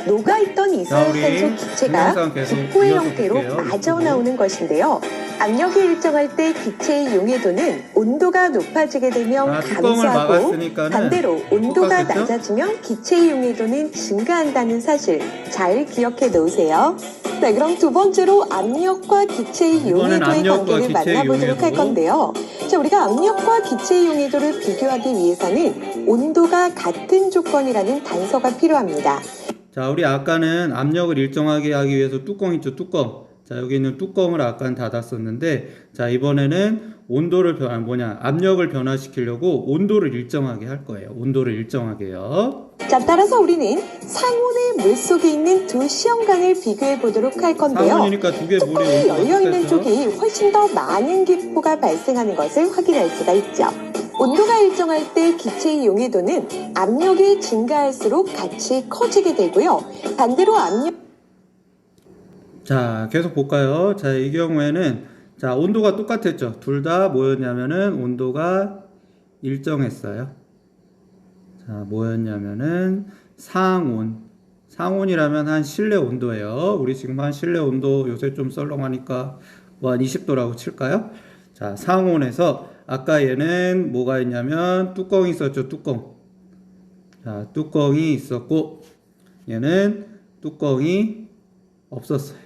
녹아있던 이산화탄소 기체가 기포의 형태로 빠져나오는 것인데요. 압력이 일정할 때 기체의 용해도는 온도가 높아지게 되면 감소하고 반대로 온도가 낮아지면 기체의 용해도는 증가한다는 사실 잘 기억해 놓으세요. 네, 그럼 두 번째로 압력과 기체의 용해도의 관계를 만나보도록 할 건데요. 자, 우리가 압력과 기체의 용해도를 비교하기 위해서는 온도가 같은 조건이라는 단서가 필요합니다. 자, 우리 아까는 압력을 일정하게 하기 위해서 뚜껑 있죠, 뚜껑. 자, 여기 있는 뚜껑을 아까는 닫았었는데, 자, 이번에는 온도를 압력을 변화시키려고 온도를 일정하게 할 거예요. 온도를 일정하게요. 자, 따라서 우리는 상온의 물 속에 있는 두 시험관을 비교해 보도록 할 건데요. 상온이니까 두 개 물이 뚜껑이 열려 있는 쪽이 훨씬 더 많은 기포가 발생하는 것을 확인할 수가 있죠. 온도가 일정할 때 기체의 용해도는 압력이 증가할수록 같이 커지게 되고요. 반대로 자, 계속 볼까요? 자, 이 경우에는 자, 온도가 똑같았죠. 둘 다 뭐였냐면은 온도가 일정했어요. 자, 뭐였냐면은 상온이라면 한 실내 온도예요. 우리 지금 한 실내 온도 요새 좀 썰렁하니까 뭐 한 20도라고 칠까요? 자, 상온에서 아까 얘는 뭐가 있냐면 뚜껑이 있었죠, 뚜껑. 자, 뚜껑이 있었고 얘는 뚜껑이 없었어요.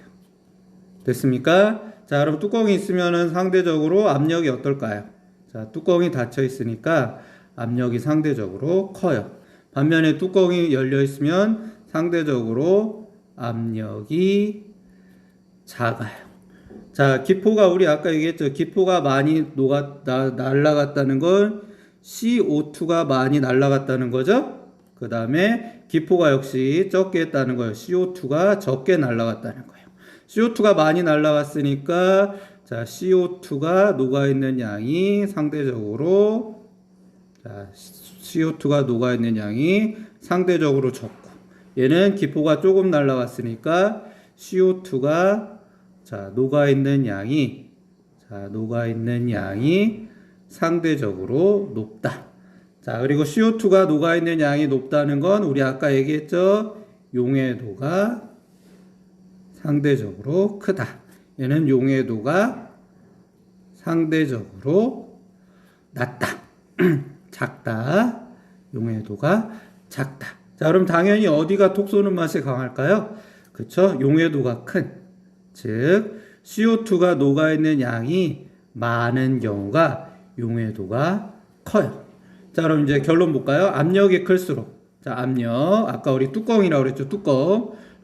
됐습니까? 자, 그럼 뚜껑이 있으면은 상대적으로 압력이 어떨까요? 자, 뚜껑이 닫혀 있으니까 압력이 상대적으로 커요. 반면에 뚜껑이 열려 있으면 상대적으로 압력이 작아요. 자, 기포가 우리 아까 얘기했죠. 기포가 많이 날아갔다는 건 CO2가 많이 날아갔다는 거죠. 그 다음에 기포가 역시 적게 했다는 거예요. CO2가 적게 날아갔다는 거예요. CO2가 많이 날아갔으니까 자, CO2가 녹아있는 양이 상대적으로 적고 얘는 기포가 조금 날아갔으니까 CO2가 녹아있는 양이 상대적으로 높다. 자, 그리고 CO2가 녹아있는 양이 높다는 건 우리 아까 얘기했죠. 용해도가 상대적으로 크다. 얘는 용해도가 상대적으로 낮다. 작다. 용해도가 작다. 자, 그럼 당연히 어디가 톡 쏘는 맛이 강할까요? 그쵸? 용해도가 큰. 즉, CO2가 녹아있는 양이 많은 경우가 용해도가 커요. 자, 그럼 이제 결론 볼까요? 압력이 클수록. 자, 압력. 아까 우리 뚜껑이라고 그랬죠?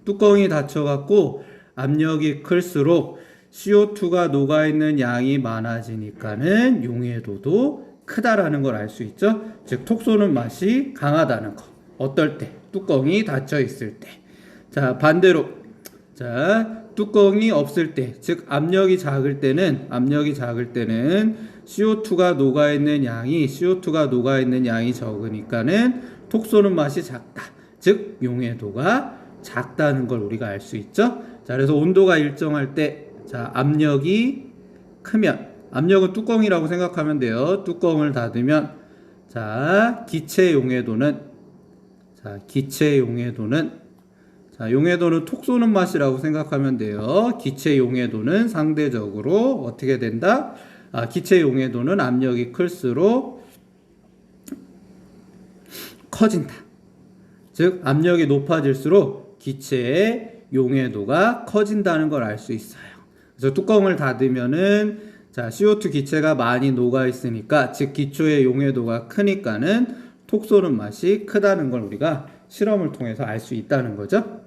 뚜껑이 닫혀갖고 압력이 클수록 CO2가 녹아있는 양이 많아지니까는 용해도도 크다라는 걸 알 수 있죠? 즉, 톡 쏘는 맛이 강하다는 거. 어떨 때? 뚜껑이 닫혀 있을 때. 자, 반대로. 자, 뚜껑이 없을 때, 즉 압력이 작을 때는 CO2가 녹아있는 양이 적으니까는 톡 쏘는 맛이 작다. 즉 용해도가 작다는 걸 우리가 알 수 있죠. 자, 그래서 온도가 일정할 때, 자, 압력이 크면, 압력은 뚜껑이라고 생각하면 돼요. 뚜껑을 닫으면, 자, 기체 용해도는 톡 쏘는 맛이라고 생각하면 돼요. 기체 용해도는 상대적으로 어떻게 된다? 기체 용해도는 압력이 클수록 커진다. 즉, 압력이 높아질수록 기체의 용해도가 커진다는 걸 알 수 있어요. 그래서 뚜껑을 닫으면은, 자, CO2 기체가 많이 녹아있으니까, 즉, 기초의 용해도가 크니까는 톡 쏘는 맛이 크다는 걸 우리가 실험을 통해서 알 수 있다는 거죠.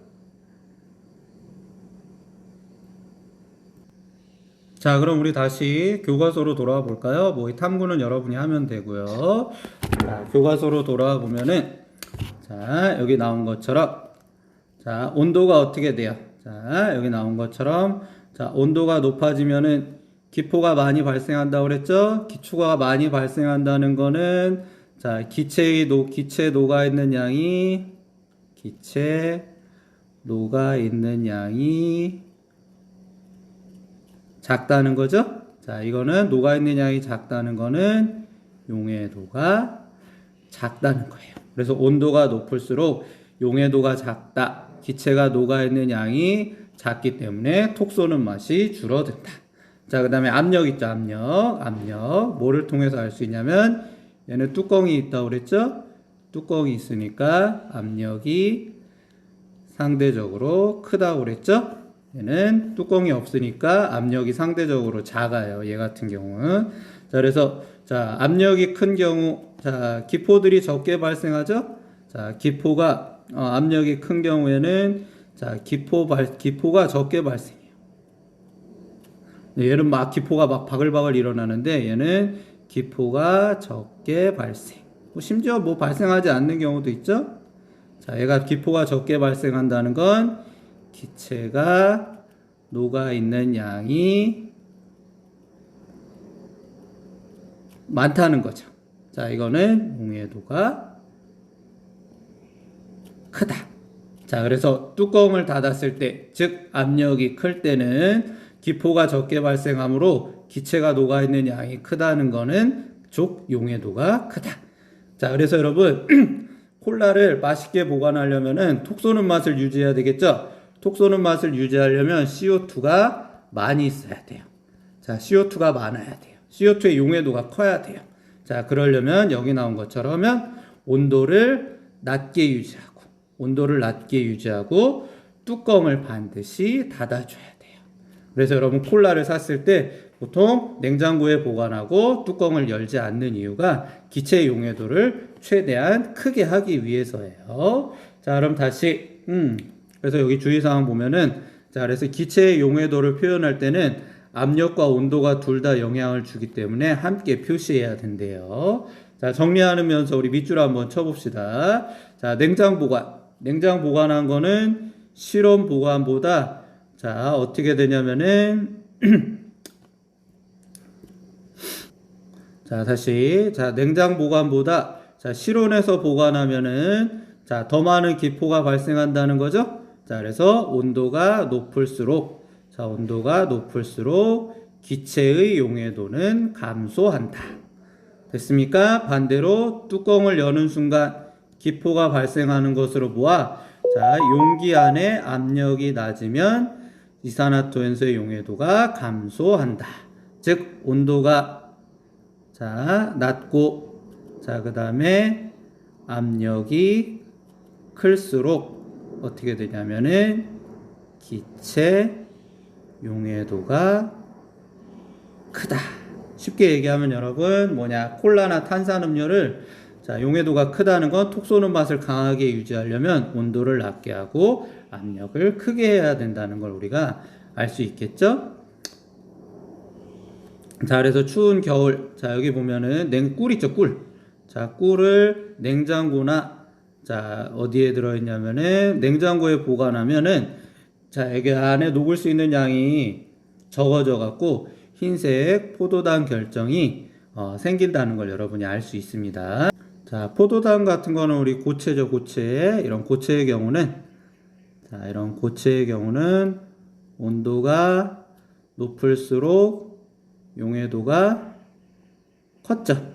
자, 그럼 우리 다시 교과서로 돌아와 볼까요? 뭐 이 탐구는 여러분이 하면 되고요. 자, 교과서로 돌아와 보면은 자, 여기 나온 것처럼 자, 온도가 어떻게 돼요? 자, 여기 나온 것처럼 자, 온도가 높아지면은 기포가 많이 발생한다고 그랬죠? 기초가 많이 발생한다는 거는 자, 기체 녹아 있는 양이 작다는 거죠? 자, 이거는 녹아있는 양이 작다는 거는 용해도가 작다는 거예요. 그래서 온도가 높을수록 용해도가 작다. 기체가 녹아있는 양이 작기 때문에 톡 쏘는 맛이 줄어든다. 자, 그 다음에 압력 있죠, 압력. 뭐를 통해서 알 수 있냐면, 얘는 뚜껑이 있다고 그랬죠? 뚜껑이 있으니까 압력이 상대적으로 크다고 그랬죠? 얘는 뚜껑이 없으니까 압력이 상대적으로 작아요. 얘 같은 경우는. 자, 그래서, 자, 압력이 큰 경우, 자, 기포들이 적게 발생하죠? 자, 기포가, 압력이 큰 경우에는, 자, 기포가 적게 발생해요. 얘는 막 기포가 막 바글바글 일어나는데, 얘는 기포가 적게 발생. 심지어 뭐 발생하지 않는 경우도 있죠? 자, 얘가 기포가 적게 발생한다는 건 기체가 녹아있는 양이 많다는 거죠. 자, 이거는 용해도가 크다. 자, 그래서 뚜껑을 닫았을 때, 즉 압력이 클 때는 기포가 적게 발생하므로 기체가 녹아있는 양이 크다는 거는 즉 용해도가 크다. 자, 그래서 여러분 콜라를 맛있게 보관하려면은 톡 쏘는 맛을 유지해야 되겠죠? 톡 쏘는 맛을 유지하려면 CO2가 많이 있어야 돼요. 자, CO2가 많아야 돼요. CO2의 용해도가 커야 돼요. 자, 그러려면 여기 나온 것처럼 온도를 낮게 유지하고 뚜껑을 반드시 닫아줘야 돼요. 그래서 여러분 콜라를 샀을 때 보통 냉장고에 보관하고 뚜껑을 열지 않는 이유가 기체의 용해도를 최대한 크게 하기 위해서예요. 자, 그럼 다시 그래서 여기 주의사항 보면은, 자, 그래서 기체의 용해도를 표현할 때는 압력과 온도가 둘 다 영향을 주기 때문에 함께 표시해야 된대요. 자, 정리하면서 우리 밑줄 한번 쳐봅시다. 자, 냉장 보관한 거는 실온 보관보다, 자, 어떻게 되냐면은 자, 다시. 자, 냉장 보관보다, 자, 실온에서 보관하면은, 자, 더 많은 기포가 발생한다는 거죠? 자, 그래서 온도가 높을수록 기체의 용해도는 감소한다. 됐습니까? 반대로 뚜껑을 여는 순간 기포가 발생하는 것으로 보아, 자, 용기 안에 압력이 낮으면 이산화탄소의 용해도가 감소한다. 즉, 온도가, 자, 낮고, 자, 그 다음에 압력이 클수록 어떻게 되냐면은 기체 용해도가 크다. 쉽게 얘기하면 여러분 콜라나 탄산음료를, 자, 용해도가 크다는 건 톡 쏘는 맛을 강하게 유지하려면 온도를 낮게 하고 압력을 크게 해야 된다는 걸 우리가 알 수 있겠죠? 자, 그래서 추운 겨울, 자, 여기 보면은 꿀 있죠, 꿀. 자, 꿀을 냉장고나, 자, 어디에 들어있냐면은 냉장고에 보관하면은, 자, 여기 안에 녹을 수 있는 양이 적어져 갖고 흰색 포도당 결정이 생긴다는 걸 여러분이 알 수 있습니다. 자, 포도당 같은 거는 우리 고체죠, 고체. 이런 고체의 경우는, 자, 이런 고체의 경우는 온도가 높을수록 용해도가 컸죠.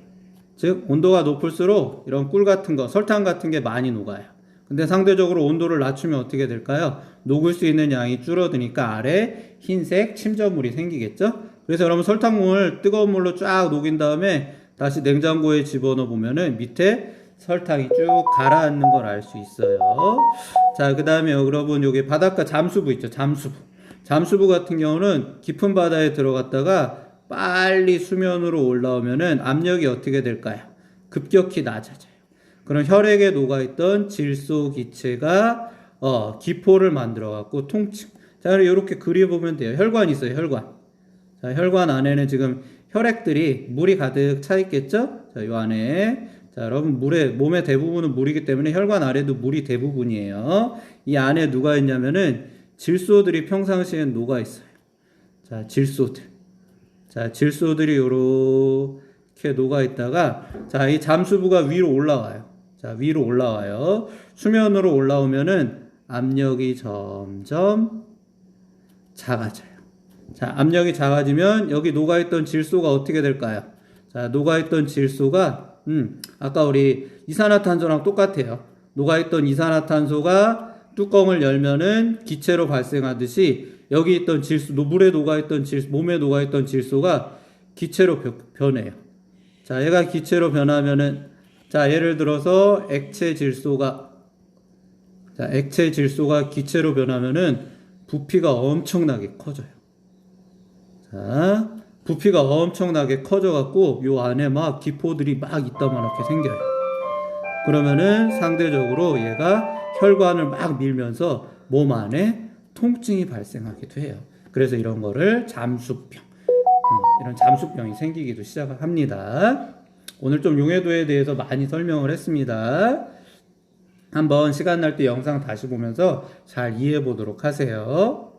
즉, 온도가 높을수록 이런 꿀 같은 거, 설탕 같은 게 많이 녹아요. 근데 상대적으로 온도를 낮추면 어떻게 될까요? 녹을 수 있는 양이 줄어드니까 아래 흰색 침전물이 생기겠죠? 그래서 여러분 설탕물 뜨거운 물로 쫙 녹인 다음에 다시 냉장고에 집어넣어 보면은 밑에 설탕이 쭉 가라앉는 걸 알 수 있어요. 자, 그 다음에 여러분 여기 바닷가 잠수부 있죠, 잠수부 같은 경우는 깊은 바다에 들어갔다가 빨리 수면으로 올라오면은 압력이 어떻게 될까요? 급격히 낮아져요. 그럼 혈액에 녹아있던 질소 기체가 기포를 만들어 갖고 통증. 자, 이렇게 그려보면 돼요. 혈관 있어요, 혈관. 자, 혈관 안에는 지금 혈액들이 물이 가득 차 있겠죠? 자, 요 안에. 자, 여러분 몸의 대부분은 물이기 때문에 혈관 아래도 물이 대부분이에요. 이 안에 누가 있냐면은 질소들이 평상시엔 녹아 있어요. 자, 질소들이 요렇게 녹아 있다가, 자, 이 잠수부가 위로 올라와요. 자, 위로 올라와요. 수면으로 올라오면은 압력이 점점 작아져요. 자, 압력이 작아지면 여기 녹아있던 질소가 어떻게 될까요? 자, 녹아있던 질소가, 아까 우리 이산화탄소랑 똑같아요. 녹아있던 이산화탄소가 뚜껑을 열면은 기체로 발생하듯이 여기 있던 질소, 물에 녹아있던 질소, 몸에 녹아있던 질소가 기체로 변해요. 자, 얘가 기체로 변하면은, 자, 예를 들어서 액체 질소가 기체로 변하면은 부피가 엄청나게 커져요. 자, 부피가 엄청나게 커져갖고 요 안에 막 기포들이 막 이따만하게 생겨요. 그러면은 상대적으로 얘가 혈관을 막 밀면서 몸 안에 통증이 발생하기도 해요. 그래서 이런 거를 잠수병, 이런 잠수병이 생기기도 시작합니다. 오늘 좀 용해도에 대해서 많이 설명을 했습니다. 한번 시간 날 때 영상 다시 보면서 잘 이해해 보도록 하세요.